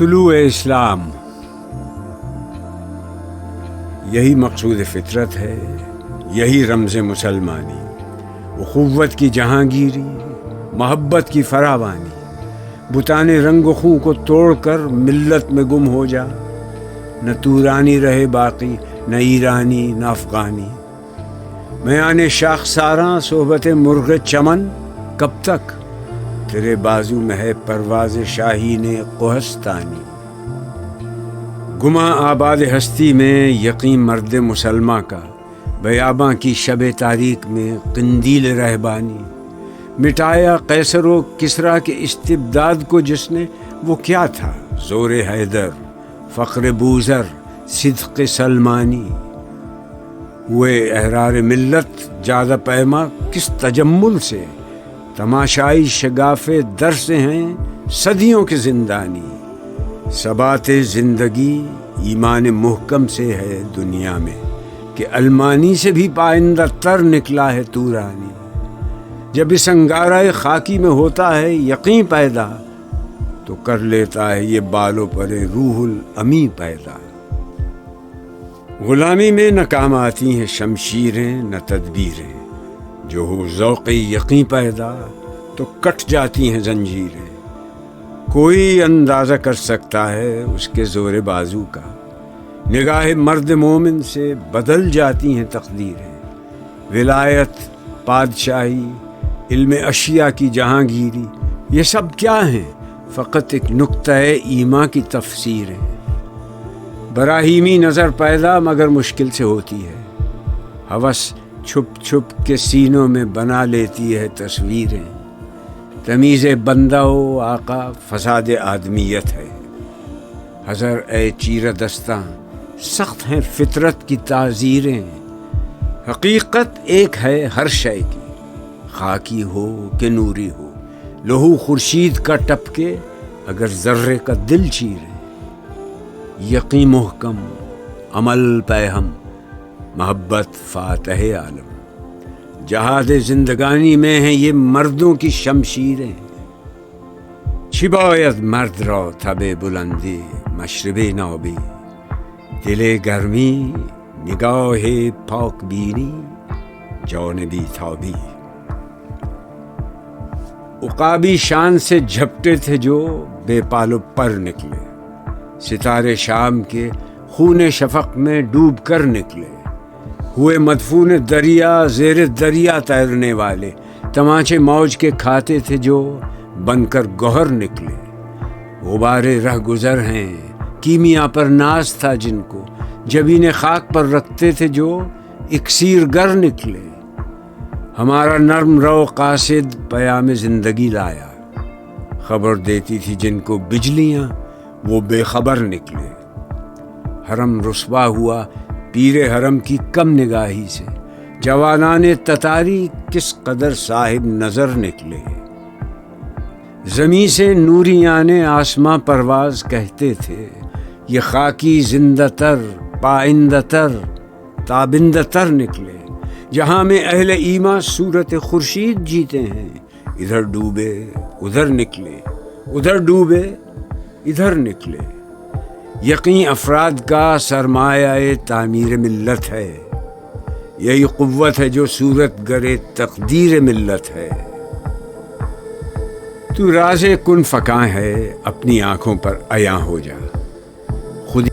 طلوع اسلام، یہی مقصود فطرت ہے، یہی رمز مسلمانی، اخوت کی جہانگیری، محبت کی فراوانی۔ بتانے رنگ و خوں کو توڑ کر ملت میں گم ہو جا، نہ تورانی رہے باقی، نہ ایرانی نہ افغانی۔ میان شاخ ساراں صحبت مرغ چمن، کب تک تیرے بازو میں ہے پرواز شاہین کوہستانی۔ گما آباد ہستی میں یقین مرد مسلمہ کا، بیاباں کی شب تاریک میں قندیل رہبانی۔ مٹایا قیصر و کسریٰ کے استبداد کو جس نے، وہ کیا تھا زور حیدر، فخر بوذر، صدق سلمانی۔ ہوئے احرار ملت جادہ پیما کس تجمل سے، تماشائی شگاف در سے ہیں صدیوں کے زندانی۔ ثبات زندگی ایمان محکم سے ہے دنیا میں، کہ المانی سے بھی پائندہ تر نکلا ہے تورانی۔ جب اس انگارہ خاکی میں ہوتا ہے یقین پیدا، تو کر لیتا ہے یہ بالوں پر روح الامی پیدا۔ غلامی میں نہ کام آتی ہیں شمشیریں نہ تدبیریں، جو ہو ذوق یقین پیدا تو کٹ جاتی ہیں زنجیریں۔ کوئی اندازہ کر سکتا ہے اس کے زور بازو کا، نگاہ مرد مومن سے بدل جاتی ہیں تقدیریں۔ ولایت، بادشاہی، علم اشیاء کی جہانگیری، یہ سب کیا ہیں؟ فقط ایک نقطہ ایما کی تفسیر ہے۔ براہیمی نظر پیدا مگر مشکل سے ہوتی ہے، ہوس چھپ چھپ کے سینوں میں بنا لیتی ہے تصویریں۔ تمیز بندہ و آقا فساد آدمیت ہے، حذر اے چیر دستاں سخت ہیں فطرت کی تعزیریں۔ حقیقت ایک ہے ہر شے کی، خاکی ہو کہ نوری ہو، لہو خورشید کا ٹپکے اگر ذرے کا دل چیرے۔ یقین محکم، عمل پیہم، محبت فاتح عالم، جہاد زندگانی میں ہیں یہ مردوں کی شمشیریں۔ چه باید مرد را تب بلندی، مشرب نابی، دل گرمی، نگاہ پاک بینی، جان بی تابی۔ عقابی شان سے جھپٹے تھے جو بے پال و پر نکلے، ستارے شام کے خون شفق میں ڈوب کر نکلے۔ ہوئے مدفون دریا زیر دریا تیرنے والے، تماچے موج کے کھاتے تھے جو بن کر گوہر نکلے۔ غبارے رہ گزر ہیں کیمیا پر ناز تھا جن کو، جبین خاک پر رکھتے تھے جو اکسیر گر نکلے۔ ہمارا نرم رو قاصد پیام زندگی لایا، خبر دیتی تھی جن کو بجلیاں وہ بے خبر نکلے۔ حرم رسوا ہوا پیر حرم کی کم نگاہی سے، جوانان تتاری کس قدر صاحب نظر نکلے۔ زمیں سے نوریان آسماں پرواز کہتے تھے، یہ خاکی زندہ تر پائندہ تر تابندہ تر نکلے۔ جہاں میں اہل ایما صورت خورشید جیتے ہیں، ادھر ڈوبے ادھر نکلے، ادھر ڈوبے ادھر نکلے۔ یقین افراد کا سرمایہ تعمیر ملت ہے، یہی قوت ہے جو صورت گرے تقدیر ملت ہے۔ تو راز کن فکاں ہے، اپنی آنکھوں پر عیاں ہو جا، خود